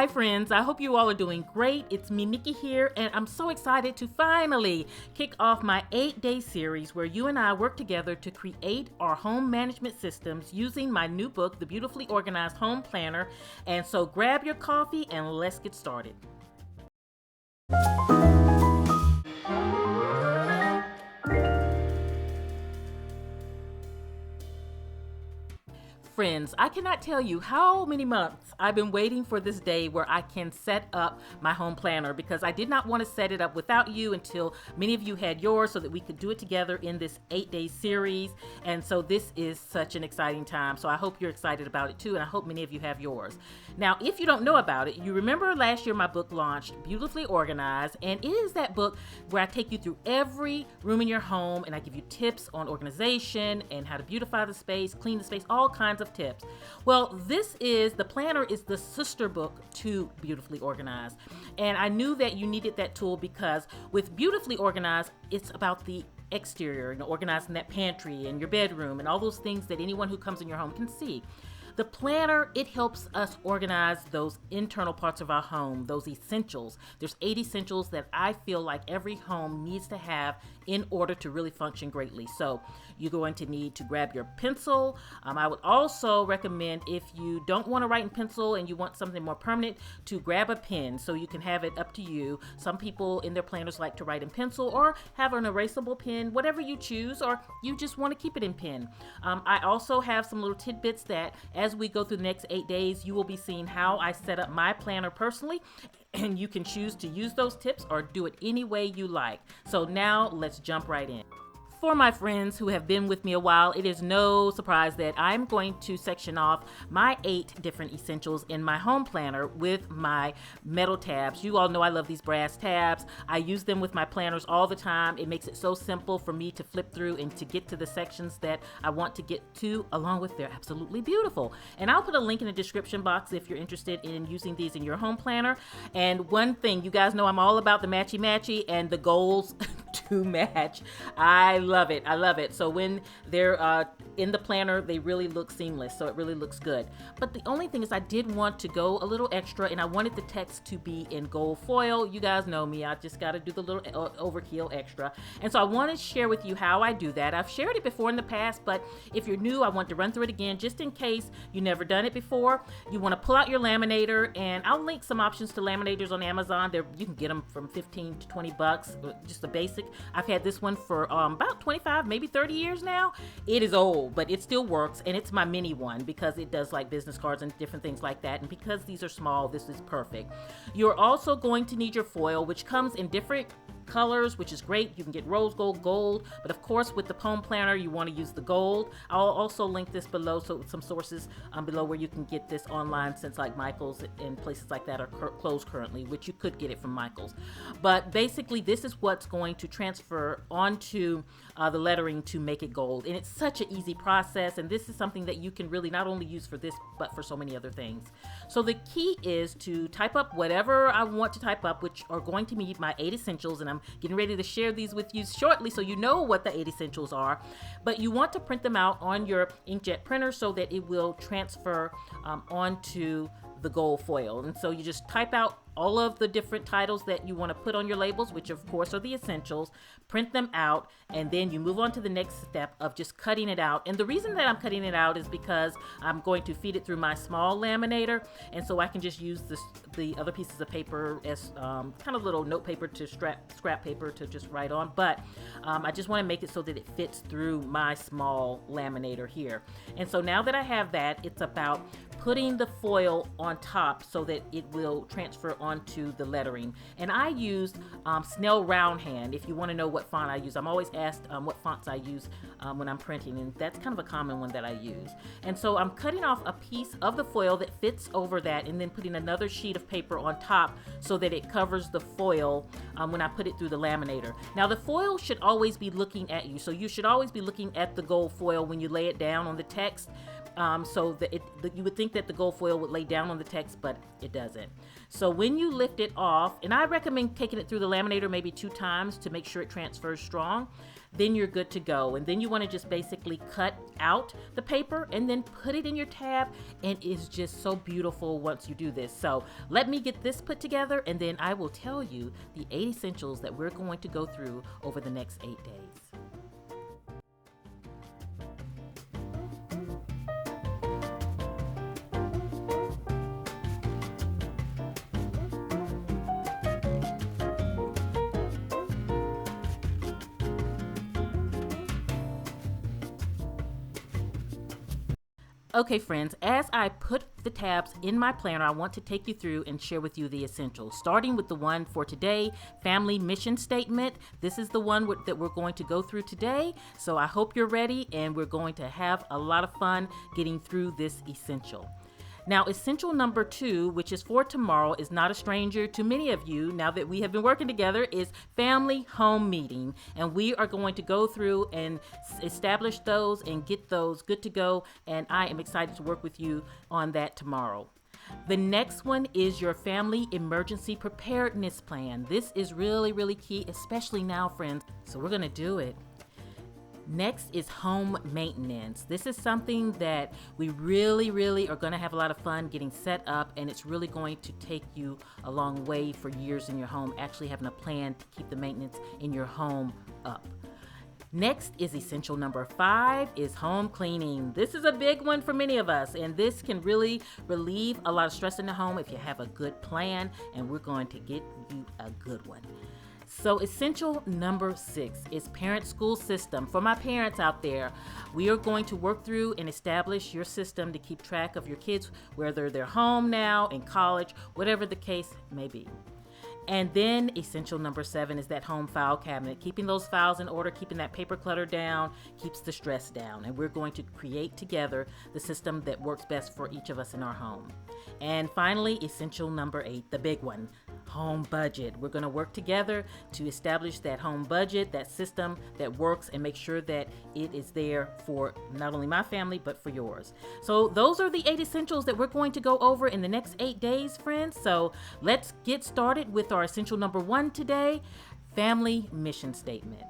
Hi friends, I hope you all are doing great. It's me, Nikki here, and I'm so excited to finally kick off my 8-day series where you and I work together to create our home management systems using my new book, The Beautifully Organized Home Planner. And so grab your coffee and let's get started. Friends, I cannot tell you how many months I've been waiting for this day where I can set up my home planner, because I did not want to set it up without you until many of you had yours so that we could do it together in this 8-day series. And so this is such an exciting time. So I hope you're excited about it too, and I hope many of you have yours. Now, if you don't know about it, you remember last year my book launched, Beautifully Organized, and it is that book where I take you through every room in your home and I give you tips on organization and how to beautify the space, clean the space, all kinds of tips. Well, the planner is the sister book to Beautifully Organized. And I knew that you needed that tool because with Beautifully Organized, it's about the exterior, organizing that pantry and your bedroom and all those things that anyone who comes in your home can see. The planner, it helps us organize those internal parts of our home, those essentials. There's 8 essentials that I feel like every home needs to have in order to really function greatly. So you're going to need to grab your pencil. I would also recommend, if you don't want to write in pencil and you want something more permanent, to grab a pen so you can have it up to you. Some people in their planners like to write in pencil or have an erasable pen, whatever you choose, or you just want to keep it in pen. I also have some little tidbits that as we go through the next 8 days, you will be seeing how I set up my planner personally, and you can choose to use those tips or do it any way you like. So now let's jump right in. For my friends who have been with me a while, it is no surprise that I'm going to section off my 8 different essentials in my home planner with my metal tabs. You all know I love these brass tabs. I use them with my planners all the time. It makes it so simple for me to flip through and to get to the sections that I want to get to, along with they're absolutely beautiful. And I'll put a link in the description box if you're interested in using these in your home planner. And one thing, you guys know I'm all about the matchy-matchy and the goals to match. I love it. I love it. So when they're in the planner, they really look seamless. So it really looks good. But the only thing is I did want to go a little extra, and I wanted the text to be in gold foil. You guys know me. I just got to do the little overkill extra. And so I want to share with you how I do that. I've shared it before in the past, but if you're new, I want to run through it again just in case you've never done it before. You want to pull out your laminator, and I'll link some options to laminators on Amazon. You can get them from 15 to 20 bucks, just a basic. I've had this one for about 25, maybe 30 years now. It is old, but it still works, and it's my mini one because it does like business cards and different things like that. And because these are small, this is perfect. You're also going to need your foil, which comes in different colors, which is great. You can get rose gold, but of course with the home planner you want to use the gold. I'll also link this below, so some sources below where you can get this online, since like Michael's and places like that are closed currently, which you could get it from Michael's. But basically this is what's going to transfer onto the lettering to make it gold, and it's such an easy process. And this is something that you can really not only use for this but for so many other things. So the key is to type up whatever I want to type up, which are going to be my 8 essentials, and I'm getting ready to share these with you shortly so you know what the 8 essentials are. But you want to print them out on your inkjet printer so that it will transfer onto the gold foil. And so you just type out all of the different titles that you want to put on your labels, which of course are the essentials, print them out, and then you move on to the next step of just cutting it out. And the reason that I'm cutting it out is because I'm going to feed it through my small laminator, and so I can just use the other pieces of paper as kind of little note paper to scrap paper to just write on. But I just want to make it so that it fits through my small laminator here. And so now that I have that, it's about putting the foil on top so that it will transfer onto the lettering. And I used Snell Roundhand. If you want to know what font I use, I'm always asked what fonts I use when I'm printing, and that's kind of a common one that I use. And so I'm cutting off a piece of the foil that fits over that, and then putting another sheet of paper on top so that it covers the foil when I put it through the laminator. Now the foil should always be looking at you, so you should always be looking at the gold foil when you lay it down on the text. So that you would think that the gold foil would lay down on the text, but it doesn't. So when you lift it off, and I recommend taking it through the laminator maybe 2 times to make sure it transfers strong, then you're good to go. And then you want to just basically cut out the paper and then put it in your tab, and it's just so beautiful once you do this. So let me get this put together, and then I will tell you the 8 essentials that we're going to go through over the next 8 days. Okay friends, as I put the tabs in my planner, I want to take you through and share with you the essentials, starting with the one for today, family mission statement. This is the one that we're going to go through today. So I hope you're ready, and we're going to have a lot of fun getting through this essential. Now, essential number 2, which is for tomorrow, is not a stranger to many of you now that we have been working together, is family home meeting. And we are going to go through and establish those and get those good to go. And I am excited to work with you on that tomorrow. The next one is your family emergency preparedness plan. This is really, really key, especially now, friends. So we're going to do it. Next is home maintenance. This is something that we really are going to have a lot of fun getting set up, and it's really going to take you a long way for years in your home, actually having a plan to keep the maintenance in your home up. Next is essential number 5 is home cleaning. This is a big one for many of us, and this can really relieve a lot of stress in the home if you have a good plan, and we're going to get you a good one. So essential number 6 is parent school system. For my parents out there, we are going to work through and establish your system to keep track of your kids, whether they're home now, in college, whatever the case may be. And then essential number 7 is that home file cabinet. Keeping those files in order, keeping that paper clutter down, keeps the stress down. And we're going to create together the system that works best for each of us in our home. And finally, essential number 8, the big one, home budget. We're going to work together to establish that home budget, that system that works, and make sure that it is there for not only my family, but for yours. So those are the 8 essentials that we're going to go over in the next 8 days, friends. So let's get started with our essential number 1 today, family mission statement.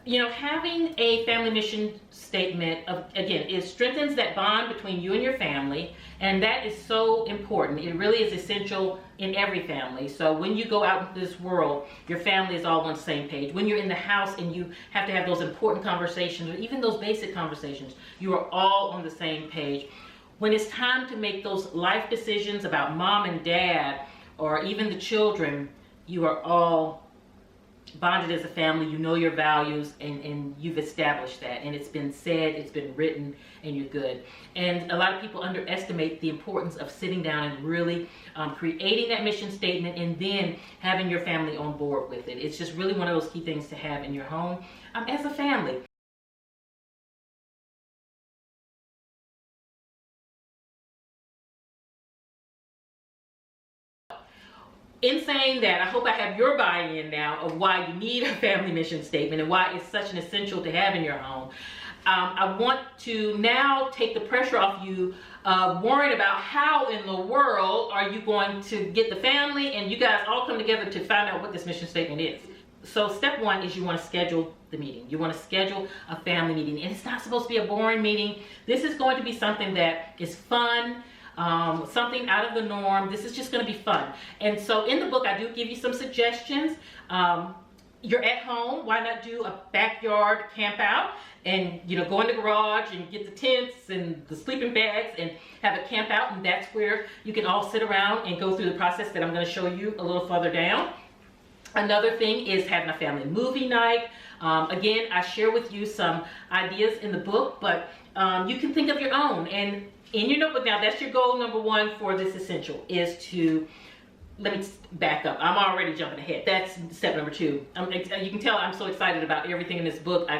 You know, having a family mission statement, again, it strengthens that bond between you and your family, and that is so important. It really is essential in every family. So when you go out into this world, your family is all on the same page. When you're in the house and you have to have those important conversations, or even those basic conversations, you are all on the same page. When it's time to make those life decisions about mom and dad, or even the children, you are all bonded as a family. You know your values, and you've established that, and it's been said, it's been written, and you're good. And a lot of people underestimate the importance of sitting down and really creating that mission statement, and then having your family on board with it. It's just really one of those key things to have in your home as a family. In saying that, I hope I have your buy-in now of why you need a family mission statement and why it's such an essential to have in your home. I want to now take the pressure off you worrying about how in the world are you going to get the family and you guys all come together to find out what this mission statement is. So step 1 is you want to schedule the meeting. You want to schedule a family meeting, and it's not supposed to be a boring meeting. This is going to be something that is fun. Something out of the norm. This is just going to be fun. And so in the book, I do give you some suggestions. You're at home, why not do a backyard camp out and, you know, go in the garage and get the tents and the sleeping bags and have a camp out, and that's where you can all sit around and go through the process that I'm going to show you a little further down. Another thing is having a family movie night. Again, I share with you some ideas in the book, but you can think of your own. And in your notebook now, that's your goal number 1 for this essential, is to, let me back up. I'm already jumping ahead. That's step number 2. You can tell I'm so excited about everything in this book.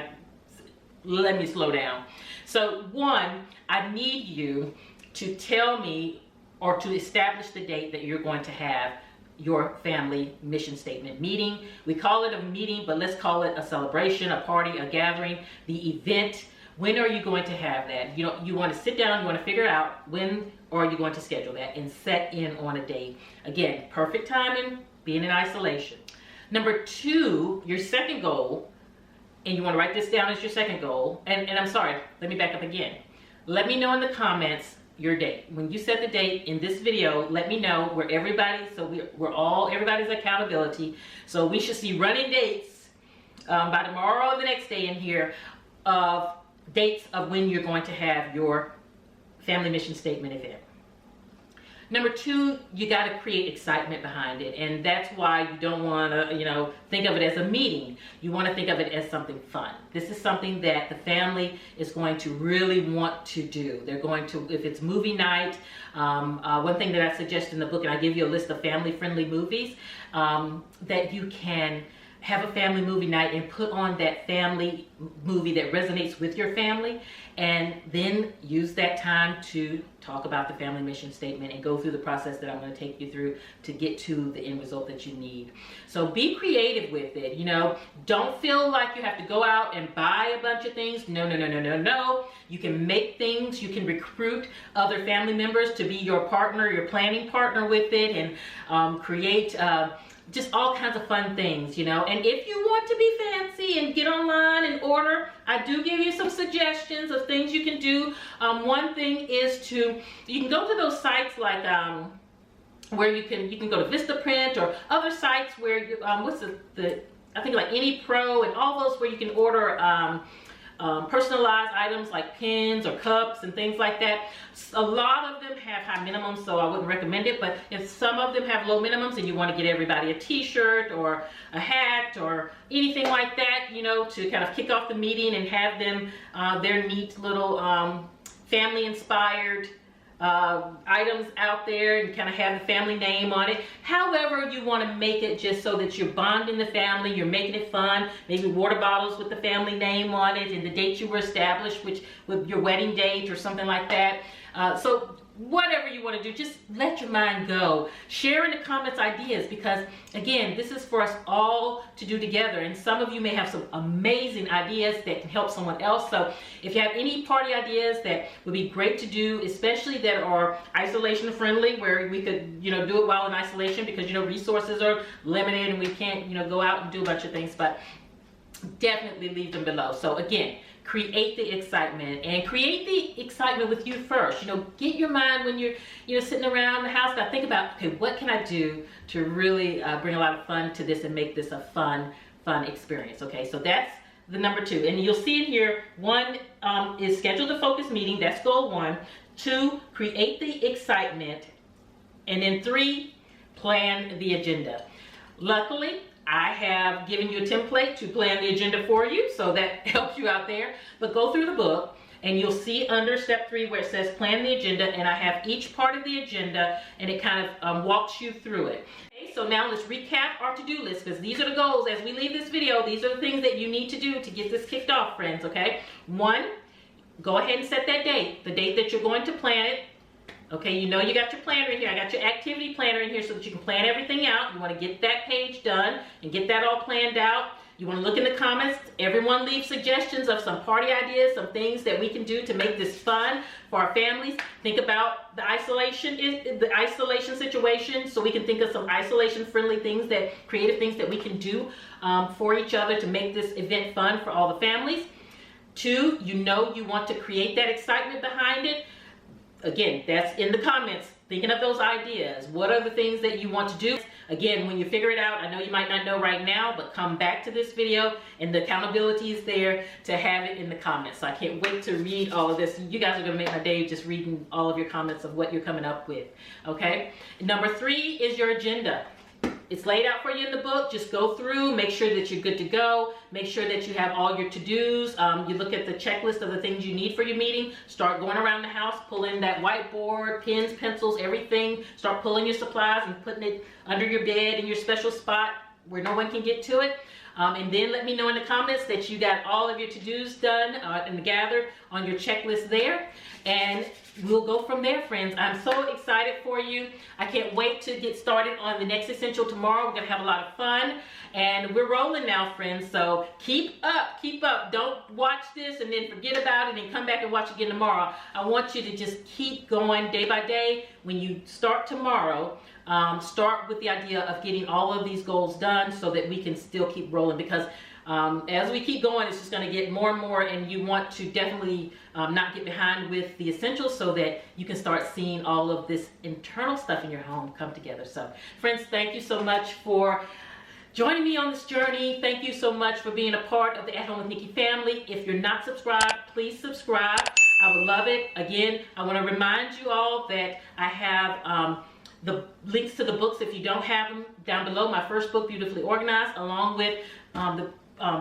Let me slow down. So 1, I need you to tell me or to establish the date that you're going to have your family mission statement meeting. We call it a meeting, but let's call it a celebration, a party, a gathering, the event, When are you going to have that? You want to sit down, you want to figure out when are you going to schedule that and set in on a date. Again, perfect timing, being in isolation. Number 2, your second goal, and you want to write this down as your second goal, and I'm sorry, let me back up again. Let me know in the comments your date. When you set the date in this video, let me know where everybody, so everybody's accountability. So we should see running dates by tomorrow or the next day in here of dates of when you're going to have your family mission statement event. Number 2, you got to create excitement behind it, and that's why you don't want to, think of it as a meeting. You want to think of it as something fun. This is something that the family is going to really want to do. They're going to, if it's movie night, one thing that I suggest in the book, and I give you a list of family-friendly movies, that you can have a family movie night and put on that family movie that resonates with your family, and then use that time to talk about the family mission statement and go through the process that I'm going to take you through to get to the end result that you need. So be creative with it. Don't feel like you have to go out and buy a bunch of things. No. You can make things. You can recruit other family members to be your partner, your planning partner with it, and create just all kinds of fun things, And if you want to be fancy and get online and order, I do give you some suggestions of things you can do. One thing is you can go to those sites like where you can go to Vistaprint or other sites where I think like Any Pro and all those where you can order personalized items like pens or cups and things like that. A lot of them have high minimums, so I wouldn't recommend it, but if some of them have low minimums and you want to get everybody a t-shirt or a hat or anything like that, to kind of kick off the meeting and have them their neat little family inspired items out there and kind of have the family name on it. However you want to make it, just so that you're bonding the family, you're making it fun, maybe water bottles with the family name on it and the date you were established, which with your wedding date or something like that. So whatever you want to do, just let your mind go. Share in the comments ideas, because again, this is for us all to do together, and some of you may have some amazing ideas that can help someone else. So if you have any party ideas that would be great to do, especially that are isolation friendly, where we could do it while in isolation, because resources are limited and we can't go out and do a bunch of things, but definitely leave them below. So again, create the excitement, and create the excitement with you first. Get your mind when you're sitting around the house. Now think about, okay, what can I do to really bring a lot of fun to this and make this a fun experience? Okay, so that's the number 2, and you'll see it here. 1 is schedule the focus meeting. That's goal 1. 2, create the excitement, and then 3, plan the agenda. Luckily, I have given you a template to plan the agenda for you, so that helps you out there. But go through the book and you'll see under step 3 where it says plan the agenda, and I have each part of the agenda and it kind of walks you through it. Okay, so now let's recap our to-do list, because these are the goals. As we leave this video, these are the things that you need to do to get this kicked off, friends, okay? 1, go ahead and set that date, the date that you're going to plan it. Okay, you got your planner in here. I got your activity planner in here so that you can plan everything out. You want to get that page done and get that all planned out. You want to look in the comments. Everyone leave suggestions of some party ideas, some things that we can do to make this fun for our families. Think about the isolation situation, so we can think of some isolation-friendly things, creative things that we can do for each other to make this event fun for all the families. 2, you want to create that excitement behind it. Again, that's in the comments, thinking of those ideas. What are the things that you want to do? Again, when you figure it out, I know you might not know right now, but come back to this video and the accountability is there to have it in the comments. So I can't wait to read all of this. You guys are going to make my day just reading all of your comments of what you're coming up with, okay? Number 3 is your agenda. It's laid out for you in the book. Just go through, make sure that you're good to go. Make sure that you have all your to-dos. You look at the checklist of the things you need for your meeting. Start going around the house, pull in that whiteboard, pens, pencils, everything. Start pulling your supplies and putting it under your bed in your special spot where no one can get to it. And then let me know in the comments that you got all of your to-dos done and gathered on your checklist there. And we'll go from there, friends. I'm so excited for you. I can't wait to get started on the next essential tomorrow. We're gonna have a lot of fun. And we're rolling now, friends. So keep up, keep up. Don't watch this and then forget about it and come back and watch again tomorrow. I want you to just keep going day by day. When you start tomorrow, start with the idea of getting all of these goals done so that we can still keep rolling, because as we keep going, it's just going to get more and more, and you want to definitely not get behind with the essentials so that you can start seeing all of this internal stuff in your home come together. So friends, thank you so much for joining me on this journey. Thank you so much for being a part of the At Home with Nikki family. If you're not subscribed, please subscribe. I would love it. Again, I want to remind you all that I have the links to the books, if you don't have them, down below. My first book, Beautifully Organized, along with the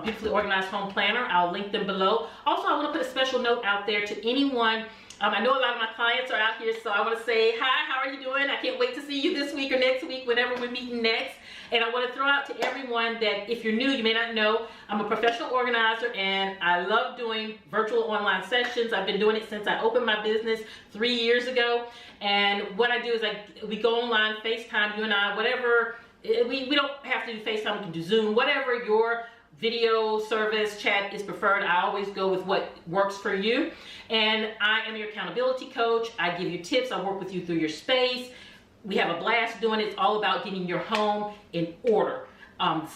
Beautifully Organized Home Planner. I'll link them below. Also, I want to put a special note out there to anyone. I know a lot of my clients are out here, so I want to say, hi, how are you doing? I can't wait to see you this week or next week, whenever we're meeting next. And I want to throw out to everyone that if you're new, you may not know, I'm a professional organizer and I love doing virtual online sessions. I've been doing it since I opened my business 3 years ago. And what I do is we go online, FaceTime, you and I, whatever. We don't have to do FaceTime, we can do Zoom, whatever your video service chat is preferred. I always go with what works for you. And I am your accountability coach. I give you tips. I work with you through your space. We have a blast doing it. It's all about getting your home in order,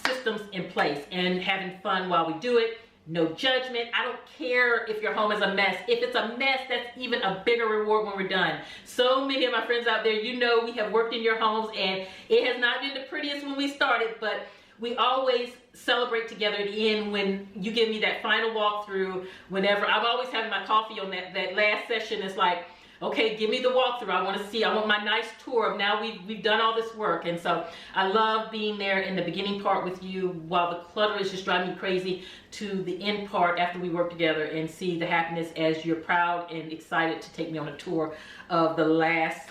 systems in place, and having fun while we do it. No judgment. I don't care if your home is a mess. If it's a mess, that's even a bigger reward when we're done. So many of my friends out there, you know, we have worked in your homes and it has not been the prettiest when we started, but we always celebrate together at the end when you give me that final walkthrough. Whenever I'm always having my coffee on that last session, it's like, okay, give me the walkthrough. I want to see, I want my nice tour of now we've done all this work. And so I love being there in the beginning part with you while the clutter is just driving me crazy, to the end part after we work together and see the happiness as you're proud and excited to take me on a tour of the last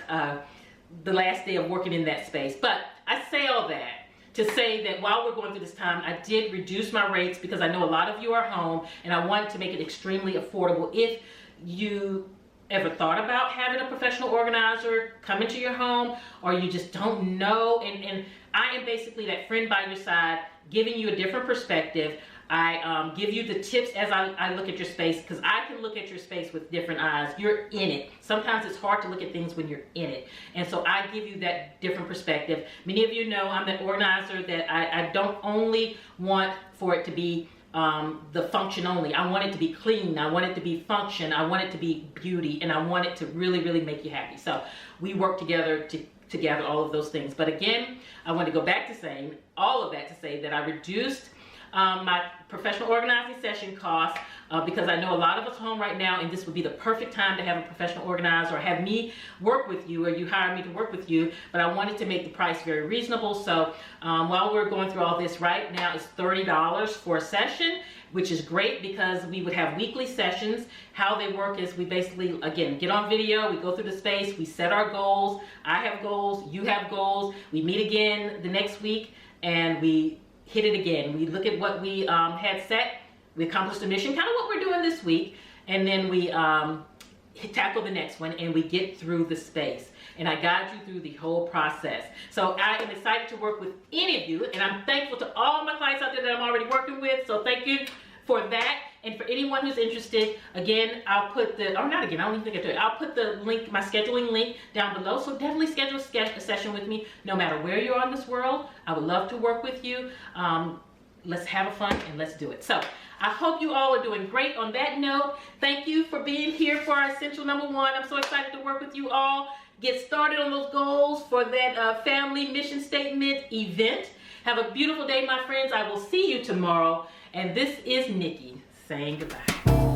day of working in that space. But I say all that to say that while we're going through this time, I did reduce my rates because I know a lot of you are home and I wanted to make it extremely affordable. If you ever thought about having a professional organizer come into your home, or you just don't know, and I am basically that friend by your side, giving you a different perspective. I give you the tips as I look at your space, because I can look at your space with different eyes. You're in it. Sometimes it's hard to look at things when you're in it. And so I give you that different perspective. Many of you know I'm that organizer that I don't only want for it to be the function only. I want it to be clean. I want it to be function. I want it to be beauty. And I want it to really, really make you happy. So we work together to gather all of those things. But again, I want to go back to saying all of that to say that I reduced my professional organizing session costs because I know a lot of us home right now, and this would be the perfect time to have a professional organizer or have me work with you, or you hire me to work with you. But I wanted to make the price very reasonable. So while we're going through all this, right now it's $30 for a session, which is great because we would have weekly sessions. How they work is we basically, again, get on video, we go through the space, we set our goals. I have goals, you have goals. We meet again the next week and we hit it again. We look at what we had set, we accomplished the mission, kind of what we're doing this week, and then we tackle the next one and we get through the space. And I guide you through the whole process. So I am excited to work with any of you, and I'm thankful to all my clients out there that I'm already working with. So thank you for that. And for anyone who's interested, again, I'll put the, or not again, I don't even think I do it. I'll put the link, my scheduling link down below. So definitely schedule a session with me, no matter where you are in this world. I would love to work with you. Let's have a fun and let's do it. So I hope you all are doing great. On that note, thank you for being here for our essential number 1. I'm so excited to work with you all. Get started on those goals for that family mission statement event. Have a beautiful day, my friends. I will see you tomorrow. And this is Nikki saying goodbye.